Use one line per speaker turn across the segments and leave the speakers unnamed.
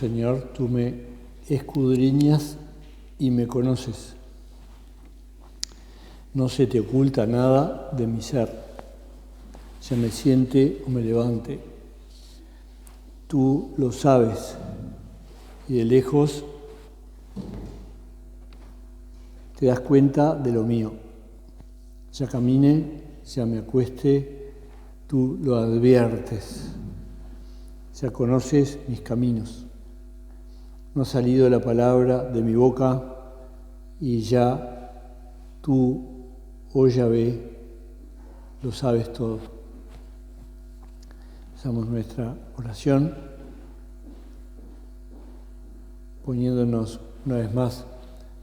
Señor, tú me escudriñas y me conoces. No se te oculta nada de mi ser, ya me siente o me levante. Tú lo sabes y de lejos te das cuenta de lo mío. Ya camine, ya me acueste, tú lo adviertes. Ya conoces mis caminos. No ha salido la palabra de mi boca y ya tú, oh Yahvé, lo sabes todo. Hacemos nuestra oración poniéndonos una vez más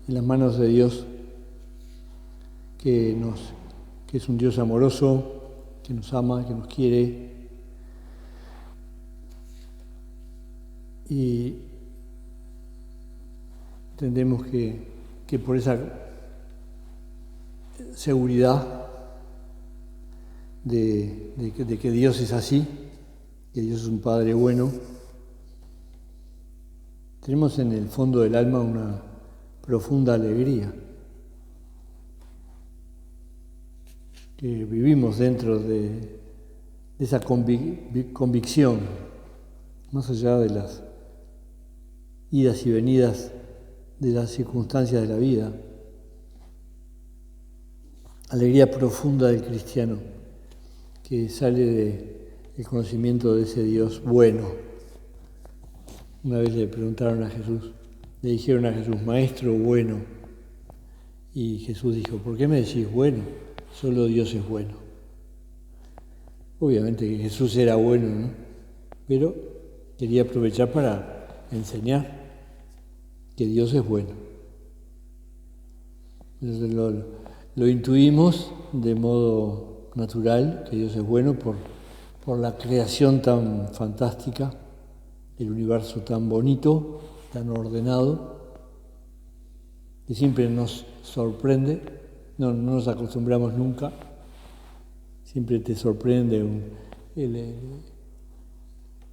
en las manos de Dios, que es un Dios amoroso, que nos ama, que nos quiere. Y entendemos que por esa seguridad de que Dios es así, que Dios es un Padre bueno, tenemos en el fondo del alma una profunda alegría, que vivimos dentro de esa convicción, más allá de las idas y venidas de las circunstancias de la vida. Alegría profunda del cristiano, que sale del conocimiento de ese Dios bueno. Una vez le preguntaron a Jesús, le dijeron a Jesús, Maestro bueno. Y Jesús dijo, ¿por qué me decís bueno? Solo Dios es bueno. Obviamente que Jesús era bueno, ¿no? Pero quería aprovechar para enseñar que Dios es bueno. Entonces lo intuimos de modo natural, que Dios es bueno por la creación tan fantástica, el universo tan bonito, tan ordenado, que siempre nos sorprende, no nos acostumbramos nunca, siempre te sorprende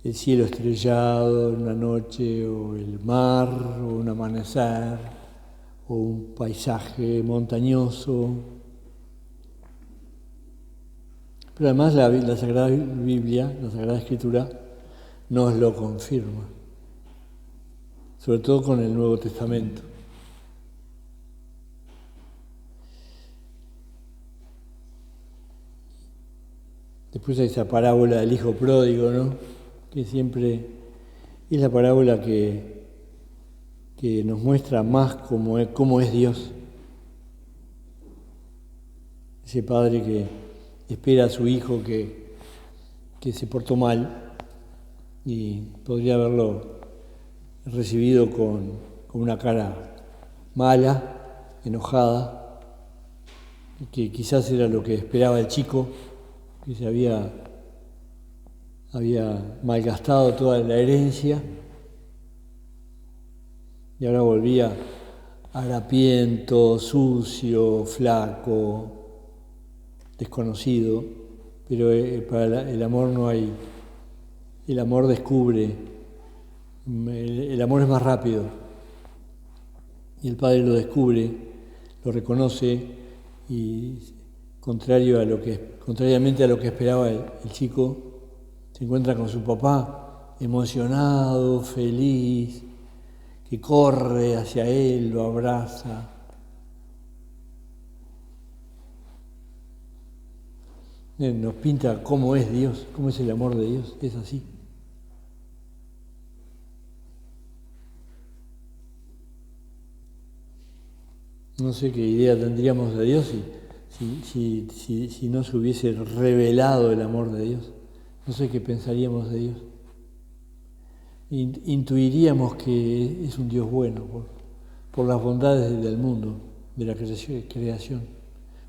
el cielo estrellado en una noche, o el mar, o un amanecer, o un paisaje montañoso. Pero además la Sagrada Biblia, la Sagrada Escritura, nos lo confirma, sobre todo con el Nuevo Testamento. Después hay esa parábola del hijo pródigo, ¿no? Que siempre es la parábola que nos muestra más cómo es Dios. Ese padre que espera a su hijo que se portó mal y podría haberlo recibido con una cara mala, enojada, que quizás era lo que esperaba el chico, que se había malgastado toda la herencia y ahora volvía harapiento, sucio, flaco, desconocido, pero para el amor no hay, el amor descubre, el amor es más rápido y el padre lo descubre, lo reconoce y contrariamente a lo que esperaba el chico, se encuentra con su papá emocionado, feliz, que corre hacia él, lo abraza. Nos pinta cómo es Dios, cómo es el amor de Dios, es así. No sé qué idea tendríamos de Dios si no se hubiese revelado el amor de Dios. No sé qué pensaríamos de Dios. Intuiríamos que es un Dios bueno por las bondades del mundo, de la creación,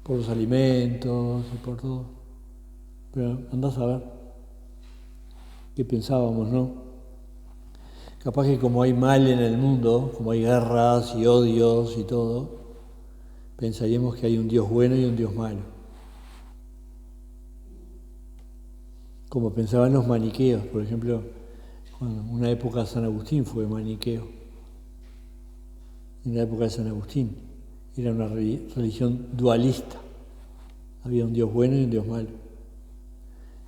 por los alimentos y por todo. Pero andás a ver qué pensábamos, ¿no? Capaz que como hay mal en el mundo, como hay guerras y odios y todo, pensaríamos que hay un Dios bueno y un Dios malo. Como pensaban los maniqueos, por ejemplo, Bueno, una época de San Agustín fue maniqueo. En la época de San Agustín era una religión dualista. Había un Dios bueno y un Dios malo.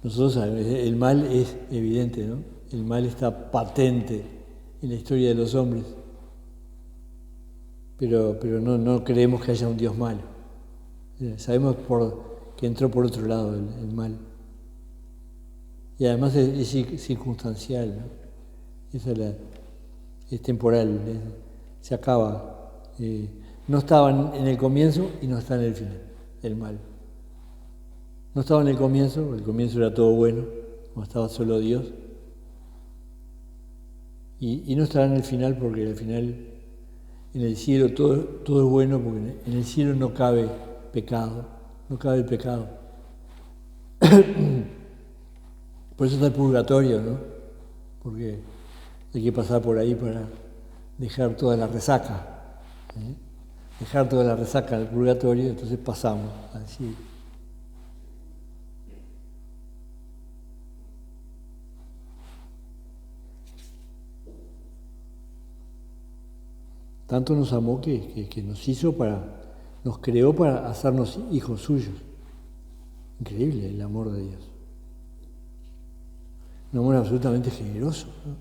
Nosotros sabemos, el mal es evidente, ¿no? El mal está patente en la historia de los hombres. Pero no creemos que haya un Dios malo. Sabemos que entró por otro lado el mal. Y además es circunstancial, ¿no? Es temporal, se acaba. No estaba en el comienzo y no está en el final, el mal. No estaba en el comienzo era todo bueno, no estaba solo Dios. Y no estará en el final porque al final en el cielo todo es bueno, porque en el cielo no cabe pecado, no cabe el pecado. Por eso está el purgatorio, ¿no? Porque hay que pasar por ahí para dejar toda la resaca. Dejar toda la resaca del purgatorio, entonces pasamos al cielo. Tanto nos amó que nos creó para hacernos hijos suyos. Increíble el amor de Dios. Un amor absolutamente generoso, ¿no?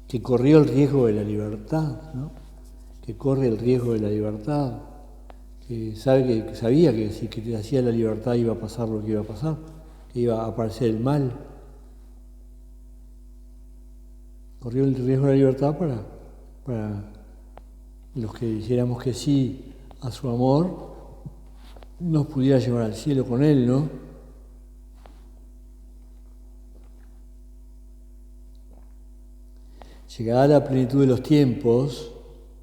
Que corrió el riesgo de la libertad, ¿no? Que corre el riesgo de la libertad, que sabía que si te hacía la libertad iba a pasar lo que iba a pasar, que iba a aparecer el mal. Corrió el riesgo de la libertad para los que dijéramos que sí a su amor, nos pudiera llevar al cielo con él, ¿no? Llegada la plenitud de los tiempos,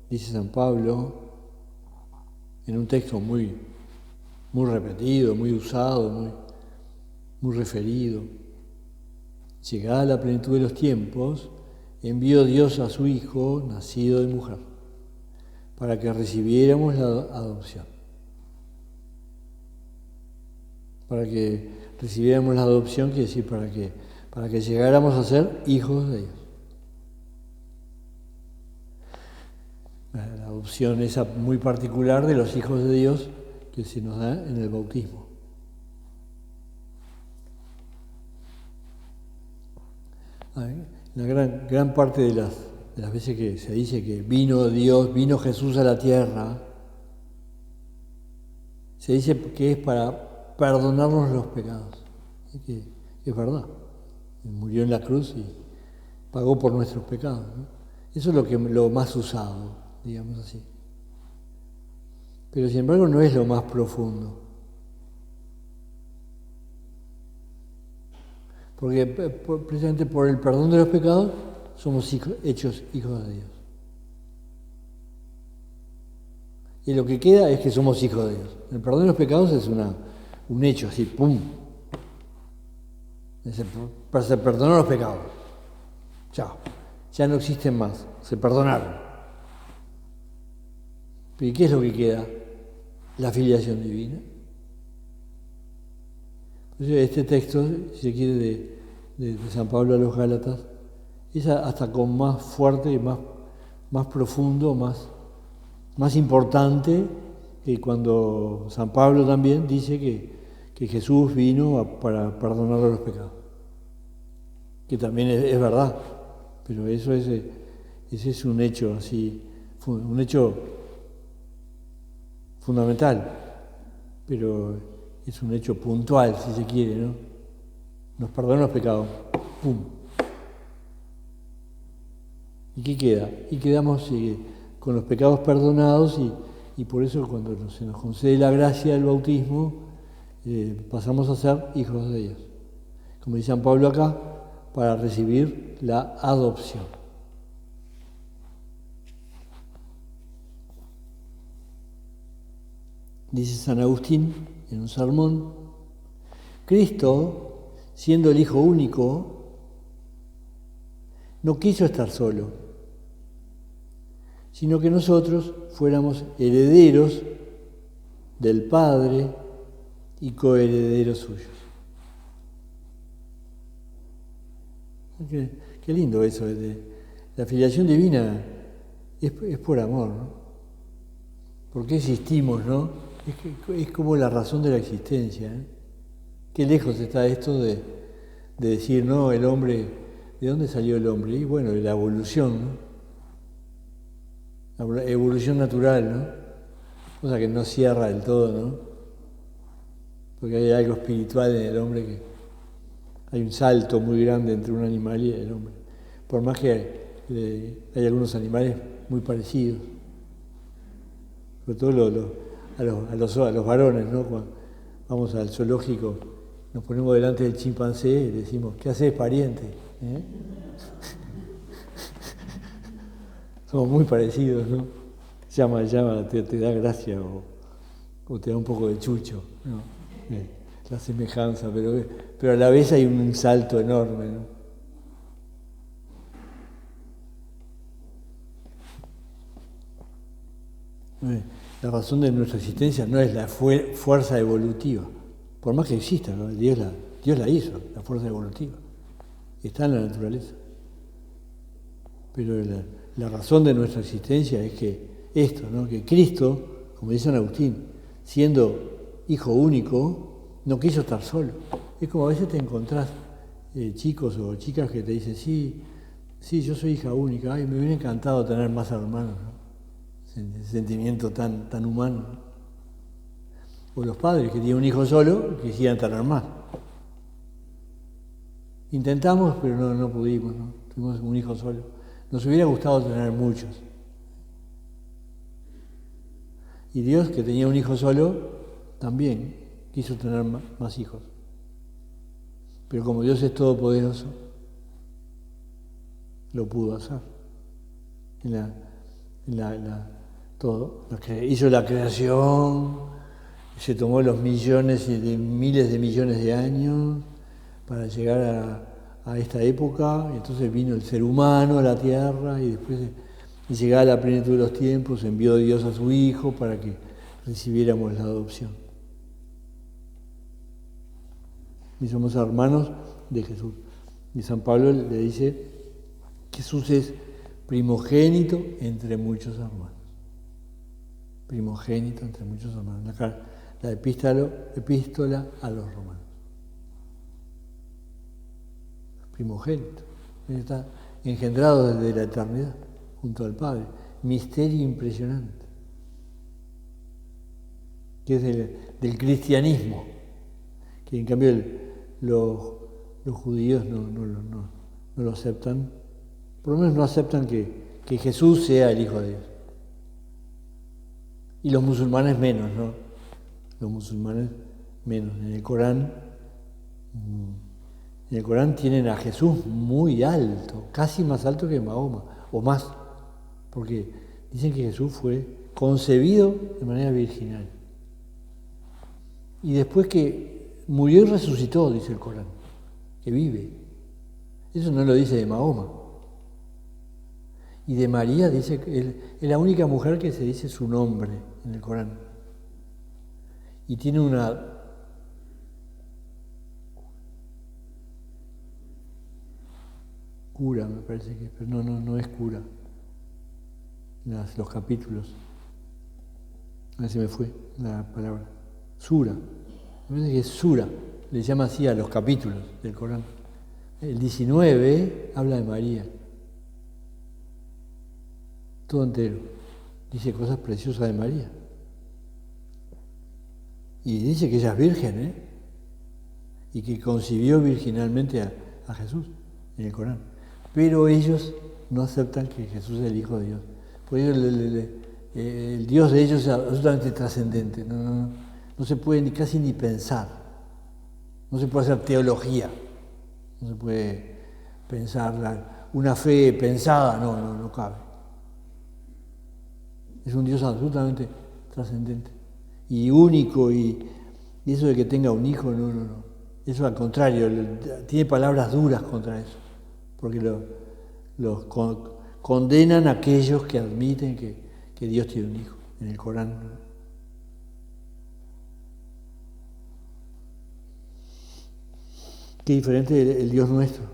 dice San Pablo, en un texto muy repetido, muy usado, muy referido. Llegada la plenitud de los tiempos, envió Dios a su Hijo, nacido de mujer, para que recibiéramos la adopción. Para que recibiéramos la adopción, quiere decir para que llegáramos a ser hijos de Dios. La adopción esa muy particular de los hijos de Dios que se nos da en el bautismo. La gran parte de las veces que se dice que vino Jesús a la tierra, se dice que es para perdonarnos los pecados. Que es verdad. Murió en la cruz y pagó por nuestros pecados, ¿no? Eso es lo más usado, digamos así. Pero sin embargo no es lo más profundo. Porque precisamente por el perdón de los pecados somos hechos hijos de Dios. Y lo que queda es que somos hijos de Dios. El perdón de los pecados es un hecho así, ¡pum! Se perdonó los pecados. Chao. Ya no existen más. Se perdonaron. ¿Y qué es lo que queda? La filiación divina. Este texto, si se quiere, de San Pablo a los Gálatas, es hasta con más fuerte y más profundo, más importante que cuando San Pablo también dice que Jesús vino para perdonar los pecados. Que también es verdad, pero ese es un hecho así, un hecho fundamental, pero es un hecho puntual, si se quiere, ¿no? Nos perdonó los pecados. ¡Pum! ¿Y qué queda? Y quedamos con los pecados perdonados y por eso cuando se nos concede la gracia del bautismo, pasamos a ser hijos de Dios. Como dice San Pablo acá, para recibir la adopción. Dice San Agustín en un sermón, Cristo, siendo el Hijo único, no quiso estar solo, sino que nosotros fuéramos herederos del Padre y coherederos suyos. Que Qué lindo eso. La filiación divina es por amor, ¿no? ¿Por qué existimos, no? Es como la razón de la existencia, ¿eh? Qué lejos está esto de decir, no, el hombre, ¿de dónde salió el hombre? Y bueno, de la evolución, ¿no? La evolución natural, ¿no? Cosa que no cierra del todo, ¿no? Porque hay algo espiritual en el hombre que hay un salto muy grande entre un animal y el hombre. Por más que hay algunos animales muy parecidos. Sobre todo a los varones, ¿no? Cuando vamos al zoológico, nos ponemos delante del chimpancé y decimos, ¿qué haces, pariente? ¿Eh? Somos muy parecidos, ¿no? Llama, te da gracia o te da un poco de chucho, ¿no? La semejanza, pero a la vez hay un salto enorme, ¿no? La razón de nuestra existencia no es la fuerza evolutiva, por más que exista, ¿no? Dios la hizo, la fuerza evolutiva, está en la naturaleza. Pero la razón de nuestra existencia es que esto, ¿no? Que Cristo, como dice San Agustín, siendo hijo único, no quiso estar solo. Es como a veces te encontrás chicos o chicas que te dicen, sí, yo soy hija única, ay, me hubiera encantado tener más hermanos, ¿no? Ese sentimiento tan humano, ¿no? O los padres que tienen un hijo solo quisieran tener más. Intentamos, pero no pudimos, ¿no? Tuvimos un hijo solo. Nos hubiera gustado tener muchos. Y Dios, que tenía un hijo solo, también quiso tener más hijos. Pero como Dios es todopoderoso, lo pudo hacer. Hizo la creación, se tomó los millones y miles de millones de años para llegar a esta época, y entonces vino el ser humano a la tierra y después de llegar a la plenitud de los tiempos envió Dios a su Hijo para que recibiéramos la adopción. Y somos hermanos de Jesús. Y San Pablo le dice, Jesús es primogénito entre muchos hermanos. Primogénito entre muchos hermanos. La epístola a los romanos. Primogénito. Él está engendrado desde la eternidad, junto al Padre. Misterio impresionante. Que es del cristianismo. Que en cambio los judíos no lo aceptan. Por lo menos no aceptan que Jesús sea el Hijo de Dios. Y los musulmanes menos, ¿no? Los musulmanes menos. En el Corán tienen a Jesús muy alto, casi más alto que Mahoma, o más, porque dicen que Jesús fue concebido de manera virginal. Y después que murió y resucitó, dice el Corán, que vive. Eso no lo dice de Mahoma. Y de María dice que es la única mujer que se dice su nombre en el Corán. Y tiene una cura, me parece que, pero no es cura. Los capítulos. A ver si me fue la palabra. Sura. Me parece que es Sura. Le llama así a los capítulos del Corán. El 19 habla de María. Todo entero. Dice cosas preciosas de María. Y dice que ella es virgen, ¿eh? Y que concibió virginalmente a Jesús en el Corán. Pero ellos no aceptan que Jesús es el Hijo de Dios. Por ello el Dios de ellos es absolutamente trascendente. No se puede casi ni pensar. No se puede hacer teología. No se puede pensar una fe pensada. No cabe. Es un Dios absolutamente trascendente y único, y eso de que tenga un hijo, no. Eso al contrario, tiene palabras duras contra eso, porque los condenan a aquellos que admiten que Dios tiene un hijo en el Corán. Qué diferente el Dios nuestro.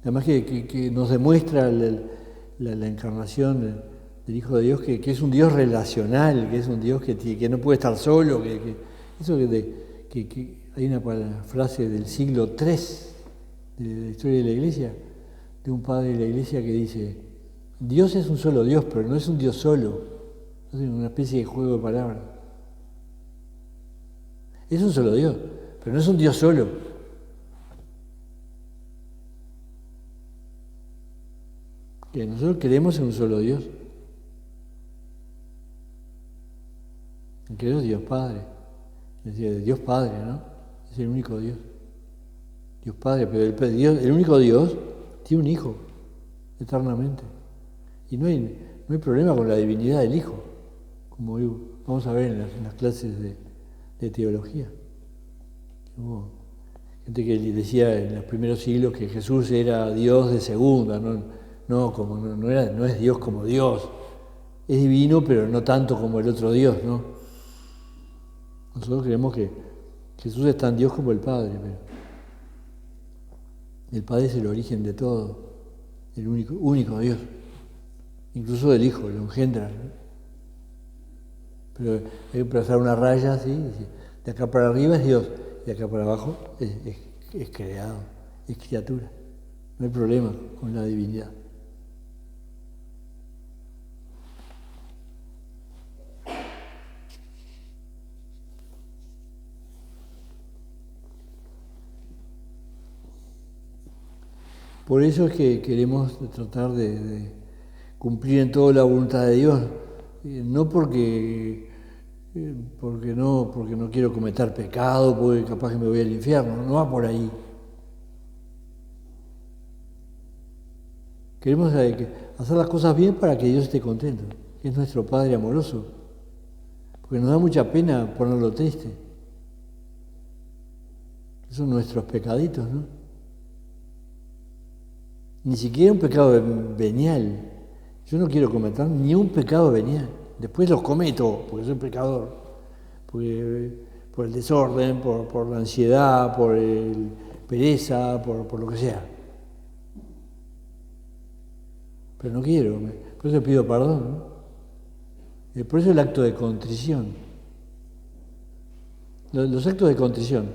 Además que nos demuestra la encarnación del Hijo de Dios, que es un Dios relacional, que es un Dios que no puede estar solo, que hay una frase del siglo III de la historia de la Iglesia, de un padre de la Iglesia que dice: Dios es un solo Dios, pero no es un Dios solo, es una especie de juego de palabras. Es un solo Dios, pero no es un Dios solo. Que nosotros creemos en un solo Dios, que es Dios Padre, es decir, Dios Padre, ¿no? Es el único Dios. Dios Padre, pero el único Dios tiene un Hijo, eternamente. Y no hay problema con la divinidad del Hijo, como vamos a ver en las clases de teología. Hubo gente que decía en los primeros siglos que Jesús era Dios de segunda, no es Dios como Dios. Es divino, pero no tanto como el otro Dios, ¿no? Nosotros creemos que Jesús es tan Dios como el Padre, pero el Padre es el origen de todo, el único Dios, incluso del Hijo, lo engendra, ¿no? Pero hay que trazar una raya así, de acá para arriba es Dios, de acá para abajo es creado, es criatura. No hay problema con la divinidad. Por eso es que queremos tratar de cumplir en todo la voluntad de Dios, no porque no quiero cometer pecado, porque capaz que me voy al infierno, no va por ahí. Queremos hacer las cosas bien para que Dios esté contento, que es nuestro Padre amoroso, porque nos da mucha pena ponerlo triste. Esos son nuestros pecaditos, ¿no? Ni siquiera un pecado venial. Yo no quiero cometer ni un pecado venial. Después los cometo, porque soy pecador. Por el desorden, por la ansiedad, por el pereza, por lo que sea. Pero no quiero, por eso pido perdón, ¿no? Por eso el acto de contrición. Los actos de contrición.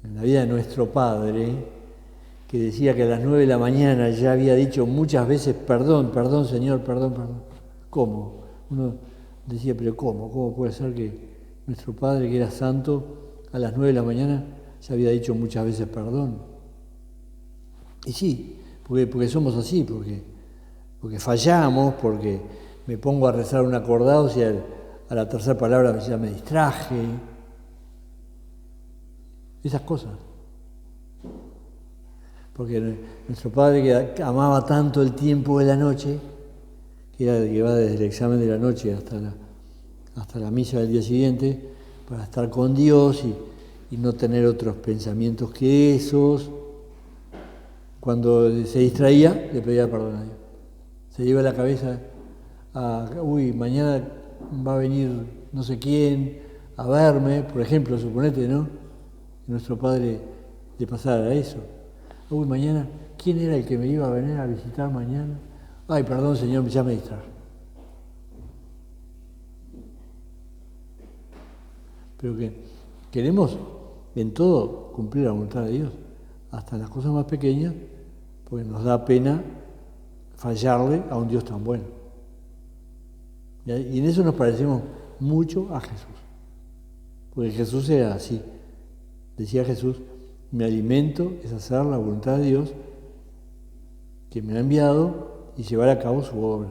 En la vida de nuestro Padre, que decía que a las 9 de la mañana ya había dicho muchas veces: perdón, perdón, Señor, perdón, perdón. ¿Cómo? Uno decía: pero ¿cómo? ¿Cómo puede ser que nuestro Padre, que era santo, a las 9 de la mañana ya había dicho muchas veces perdón? Y sí, porque somos así, porque fallamos, porque me pongo a rezar un acordado y a la tercera palabra ya me distraje. Esas cosas. Porque nuestro Padre, que amaba tanto el tiempo de la noche, que va desde el examen de la noche hasta la misa del día siguiente, para estar con Dios y no tener otros pensamientos que esos. Cuando se distraía, le pedía perdón a Dios. Se lleva la cabeza mañana va a venir no sé quién a verme, por ejemplo, suponete, ¿no? Que nuestro Padre le pasara eso. Mañana, ¿quién era el que me iba a venir a visitar mañana? Ay, perdón, Señor, ya me distraje. Pero que queremos en todo cumplir la voluntad de Dios, hasta las cosas más pequeñas, porque nos da pena fallarle a un Dios tan bueno. Y en eso nos parecemos mucho a Jesús. Porque Jesús era así. Decía Jesús: mi alimento es hacer la voluntad de Dios que me ha enviado y llevar a cabo su obra.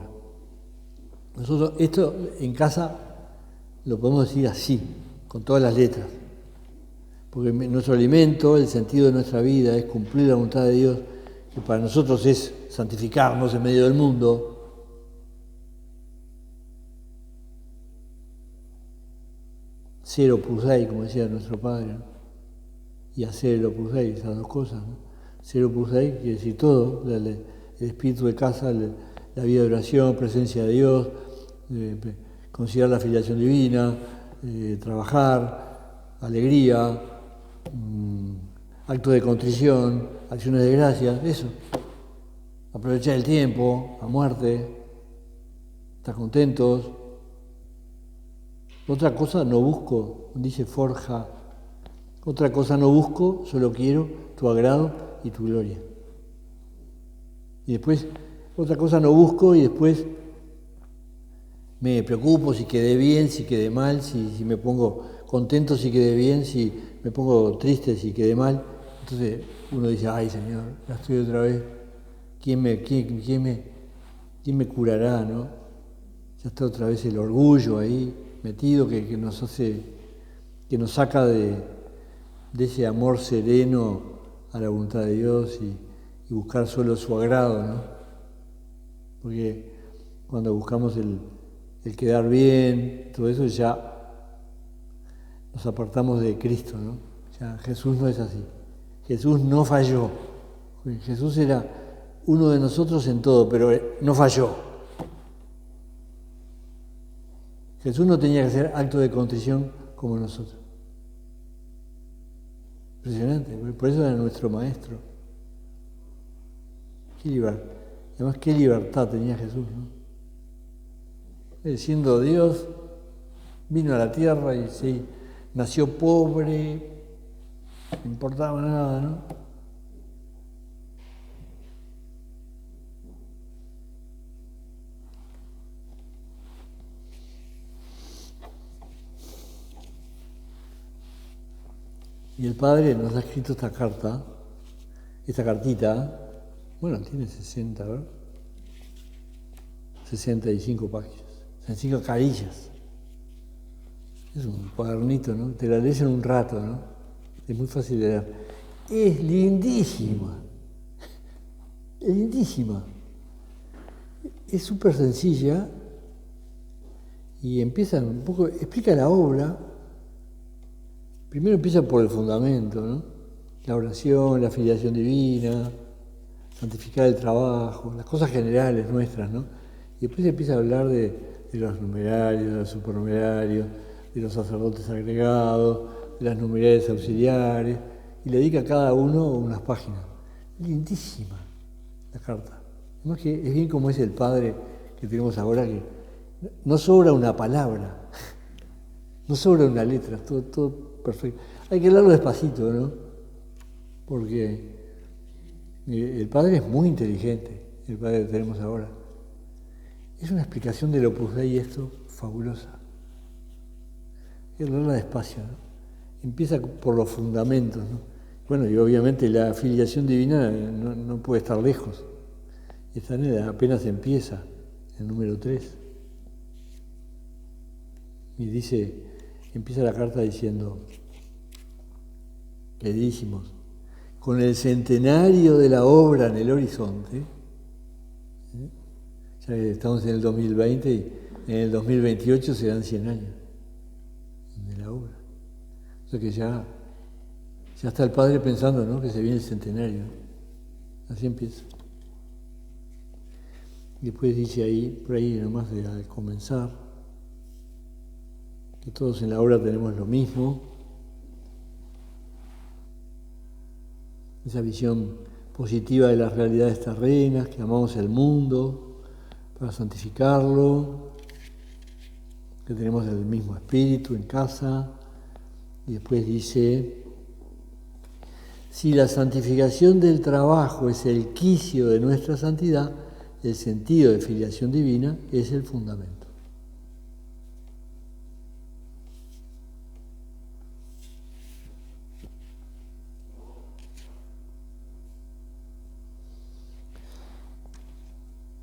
Nosotros esto en casa lo podemos decir así, con todas las letras. Porque nuestro alimento, el sentido de nuestra vida es cumplir la voluntad de Dios, que para nosotros es santificarnos en medio del mundo. Ser Opus Dei, como decía nuestro Padre, ¿no? Y hacer el Opus Dei, esas dos cosas, ¿no? Ser Opus Dei quiere decir todo, el espíritu de casa, la vida de oración, presencia de Dios, considerar la filiación divina, trabajar, alegría, actos de contrición, acciones de gracias, eso. Aprovechar el tiempo, a muerte, estar contentos. Otra cosa no busco, dice Forja, otra cosa no busco, solo quiero tu agrado y tu gloria. Y después, otra cosa no busco y después me preocupo si quedé bien, si quedé mal, si me pongo contento, si quedé bien, si me pongo triste, si quedé mal. Entonces uno dice, ay Señor, ya estoy otra vez, ¿quién me curará, no? Ya está otra vez el orgullo ahí metido que nos hace, que nos saca de ese amor sereno a la voluntad de Dios y buscar solo su agrado, ¿no? Porque cuando buscamos el quedar bien, todo eso ya nos apartamos de Cristo, ¿no? Ya Jesús no es así. Jesús no falló. Jesús era uno de nosotros en todo, pero no falló. Jesús no tenía que hacer acto de contrición como nosotros. Impresionante, por eso era nuestro maestro. Qué libertad. Además, qué libertad tenía Jesús, ¿no? Él, siendo Dios, vino a la tierra y sí, nació pobre, no importaba nada, ¿no? Y el Padre nos ha escrito esta cartita, bueno, tiene 60, ¿verdad? 65 páginas, 65 carillas. Es un cuadernito, ¿no? Te la lees en un rato, ¿no? Es muy fácil de leer. Es lindísima. Es lindísima. Es súper sencilla y empieza un poco, explica la obra. Primero empieza por el fundamento, ¿no? La oración, la filiación divina, santificar el trabajo, las cosas generales nuestras, ¿no? Y después empieza a hablar de los numerarios, de los supernumerarios, de los sacerdotes agregados, de las numerarias auxiliares, y le dedica a cada uno unas páginas. Lindísima la carta. Además que es bien como es el Padre que tenemos ahora, que no sobra una palabra, no sobra una letra, todo perfecto. Hay que leerlo despacito, ¿no? Porque el Padre es muy inteligente, el Padre que tenemos ahora. Es una explicación del Opus Dei esto fabulosa. Hay que leerla despacio, ¿no? Empieza por los fundamentos, ¿no? Bueno, y obviamente la filiación divina no puede estar lejos. Esta apenas empieza, el número 3. Y dice, empieza la carta diciendo, queridísimos, con el centenario de la obra en el horizonte, ya que estamos en el 2020 y en el 2028 serán 100 años de la obra. O sea que ya está el Padre pensando, ¿no?, que se viene el centenario. Así empieza. Después dice ahí, por ahí nomás de comenzar, que todos en la obra tenemos lo mismo. Esa visión positiva de las realidades terrenas, que amamos el mundo para santificarlo, que tenemos el mismo espíritu en casa. Y después dice, si la santificación del trabajo es el quicio de nuestra santidad, el sentido de filiación divina es el fundamento.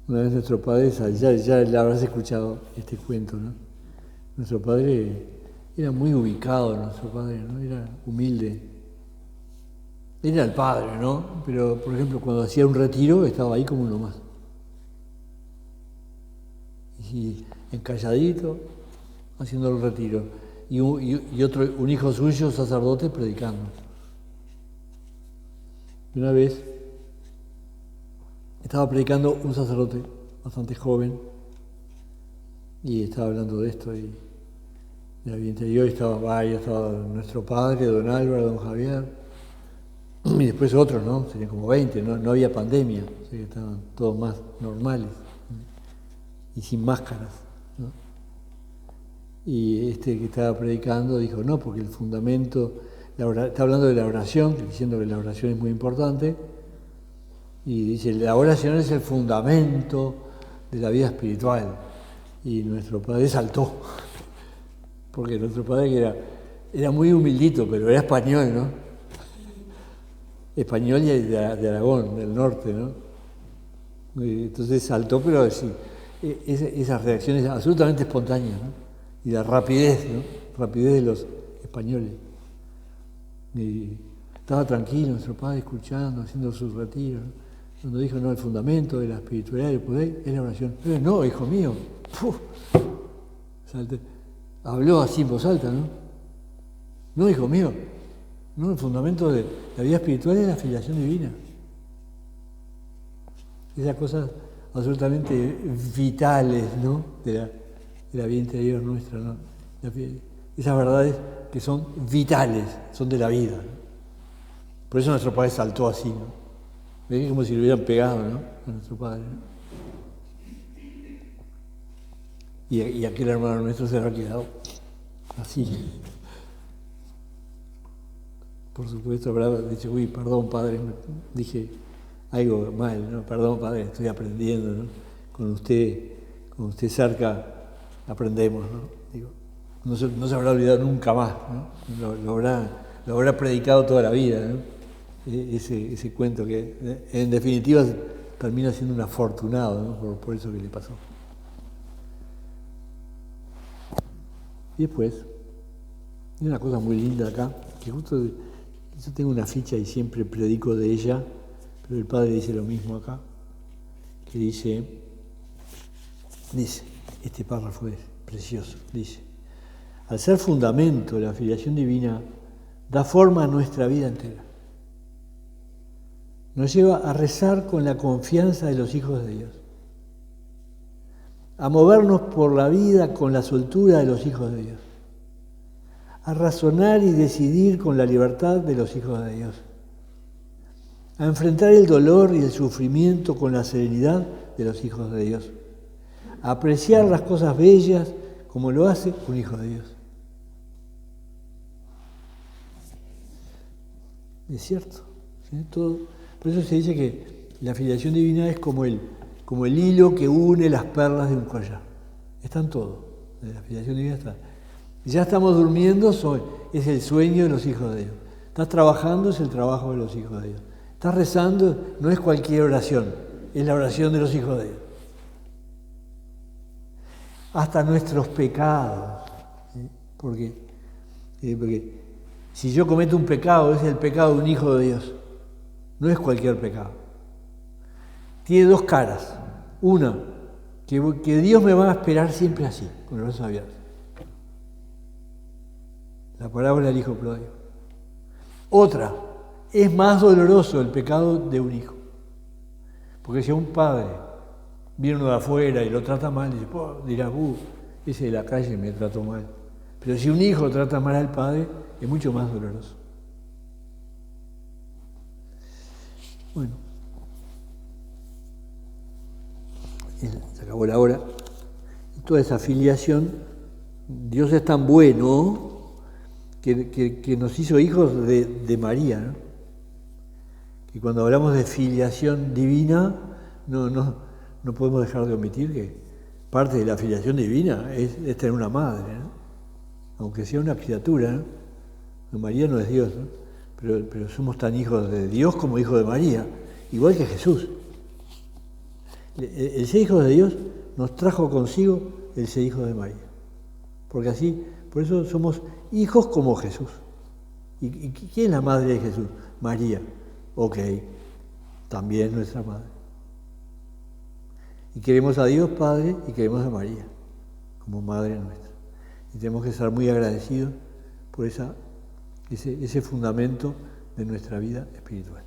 Una vez nuestro padre, ya le habrás escuchado este cuento, ¿no? Nuestro padre era muy ubicado, nuestro padre, ¿no? Era humilde. Era el padre, ¿no? Pero, por ejemplo, cuando hacía un retiro, estaba ahí como uno más. Y encalladito, haciendo el retiro. Y un hijo suyo, sacerdote, predicando. Y una vez estaba predicando un sacerdote bastante joven y estaba hablando de esto y de la vida interior. Estaba nuestro padre, don Álvaro, don Javier, Y después otros, ¿no? Serían como 20, no había pandemia, o sea que estaban todos más normales y sin máscaras, ¿no? Y este que estaba predicando dijo, no, porque el fundamento, está hablando de la oración, diciendo que la oración es muy importante, y dice, la oración es el fundamento de la vida espiritual. Y nuestro padre saltó, porque nuestro padre que era muy humildito, pero era español, ¿no? Español y de Aragón, del norte, ¿no? Y entonces saltó, pero sí, esas reacciones absolutamente espontáneas, ¿no? Y la rapidez, ¿no? Rapidez de los españoles. Y estaba tranquilo nuestro padre escuchando, haciendo sus retiros, ¿no? Cuando dijo, no, el fundamento de la espiritualidad del poder es la oración. No, hijo mío. ¡Puf! Habló así en voz alta, ¿no? No, hijo mío. No, el fundamento de la vida espiritual es la filiación divina. Esas cosas absolutamente vitales, ¿no? De la vida interior nuestra, ¿no? Esas verdades que son vitales, son de la vida, ¿no? Por eso nuestro padre saltó así, ¿no? ¿Ves? Como si lo hubieran pegado, ¿no? A nuestro padre, ¿no? Y aquel hermano nuestro se habrá quedado así. Por supuesto, habrá dicho, uy, perdón, padre, dije algo mal, ¿no? Perdón, padre, estoy aprendiendo, ¿no? Con usted cerca aprendemos, ¿no? Digo, no se habrá olvidado nunca más, ¿no? Lo habrá predicado toda la vida, ¿no? Ese cuento que en definitiva termina siendo un afortunado, ¿no? Por eso que le pasó. Y después, hay una cosa muy linda acá, que justo yo tengo una ficha y siempre predico de ella, pero el padre dice lo mismo acá, que dice, este párrafo es precioso, dice, al ser fundamento de la filiación divina, da forma a nuestra vida entera. Nos lleva a rezar con la confianza de los hijos de Dios, a movernos por la vida con la soltura de los hijos de Dios, a razonar y decidir con la libertad de los hijos de Dios, a enfrentar el dolor y el sufrimiento con la serenidad de los hijos de Dios, a apreciar las cosas bellas como lo hace un hijo de Dios. Es cierto, ¿sí? Todo. Por eso se dice que la filiación divina es como el hilo que une las perlas de un collar. Están todos. La filiación divina está. Ya estamos durmiendo, es el sueño de los hijos de Dios. Estás trabajando, es el trabajo de los hijos de Dios. Estás rezando, no es cualquier oración, es la oración de los hijos de Dios. Hasta nuestros pecados. ¿Sí? Porque si yo cometo un pecado, es el pecado de un hijo de Dios. No es cualquier pecado. Tiene dos caras. Una, que Dios me va a esperar siempre así, con los brazos abiertos. La parábola del hijo pródigo. Otra, es más doloroso el pecado de un hijo. Porque si a un padre viene uno de afuera y lo trata mal, dirá, ese de la calle me trató mal. Pero si un hijo trata mal al padre, es mucho más doloroso. Bueno, se acabó la hora. Toda esa filiación, Dios es tan bueno que nos hizo hijos de María, ¿no? Y cuando hablamos de filiación divina, no podemos dejar de omitir que parte de la filiación divina es tener una madre, ¿no? Aunque sea una criatura, ¿no? María no es Dios, ¿no? Pero somos tan hijos de Dios como hijos de María, igual que Jesús. El ser hijos de Dios nos trajo consigo el ser hijos de María. Porque así, por eso somos hijos como Jesús. ¿Y quién es la madre de Jesús? María. Ok, también nuestra madre. Y queremos a Dios Padre y queremos a María como madre nuestra. Y tenemos que estar muy agradecidos por ese fundamento de nuestra vida espiritual.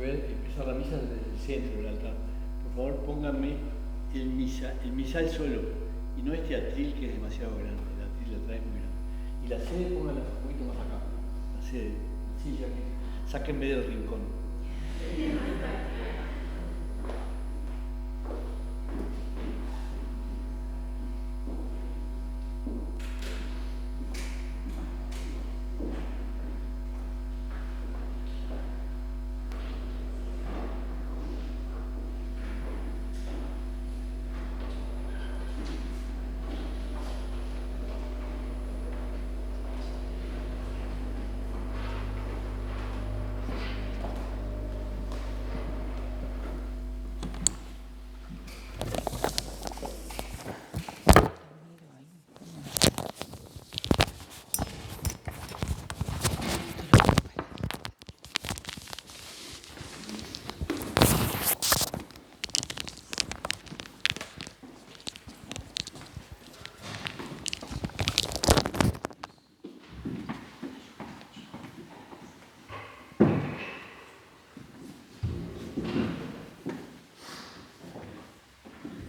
voy a empezar la misa desde el centro del altar. Por favor, pónganme el misal solo, y no este atril que es demasiado grande, el atril la trae muy grande. Y la sede pónganla un poquito más acá, la sede, la silla, sáquenme del rincón.